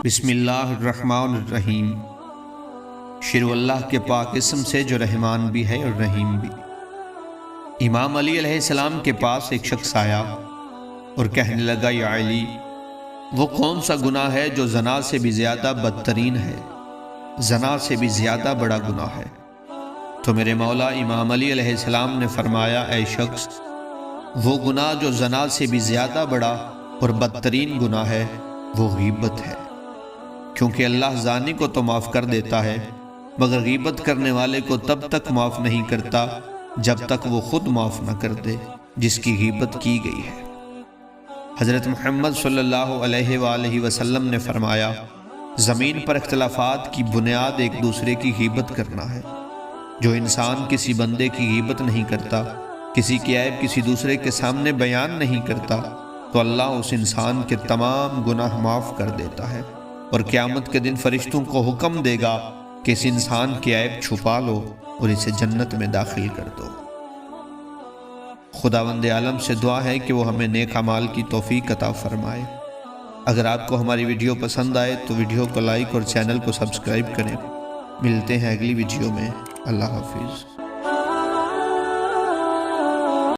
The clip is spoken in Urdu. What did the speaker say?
بسم اللہ الرحمن الرحیم۔ شروع اللہ کے پاک اسم سے جو رحمان بھی ہے اور رحیم بھی۔ امام علی علیہ السلام کے پاس ایک شخص آیا اور کہنے لگا، یا علی، وہ کون سا گناہ ہے جو زنا سے بھی زیادہ بدترین ہے، زنا سے بھی زیادہ بڑا گناہ ہے؟ تو میرے مولا امام علی علیہ السلام نے فرمایا، اے شخص، وہ گناہ جو زنا سے بھی زیادہ بڑا اور بدترین گناہ ہے وہ غیبت ہے، کیونکہ اللہ زانی کو تو معاف کر دیتا ہے مگر غیبت کرنے والے کو تب تک معاف نہیں کرتا جب تک وہ خود معاف نہ کر دے جس کی غیبت کی گئی ہے۔ حضرت محمد صلی اللہ علیہ وآلہ وسلم نے فرمایا، زمین پر اختلافات کی بنیاد ایک دوسرے کی غیبت کرنا ہے۔ جو انسان کسی بندے کی غیبت نہیں کرتا، کسی کی عیب کسی دوسرے کے سامنے بیان نہیں کرتا، تو اللہ اس انسان کے تمام گناہ معاف کر دیتا ہے اور قیامت کے دن فرشتوں کو حکم دے گا کہ اس انسان کی عیب چھپا لو اور اسے جنت میں داخل کر دو۔ خداوند عالم سے دعا ہے کہ وہ ہمیں نیک اعمال کی توفیق عطا فرمائے۔ اگر آپ کو ہماری ویڈیو پسند آئے تو ویڈیو کو لائک اور چینل کو سبسکرائب کریں۔ ملتے ہیں اگلی ویڈیو میں۔ اللہ حافظ۔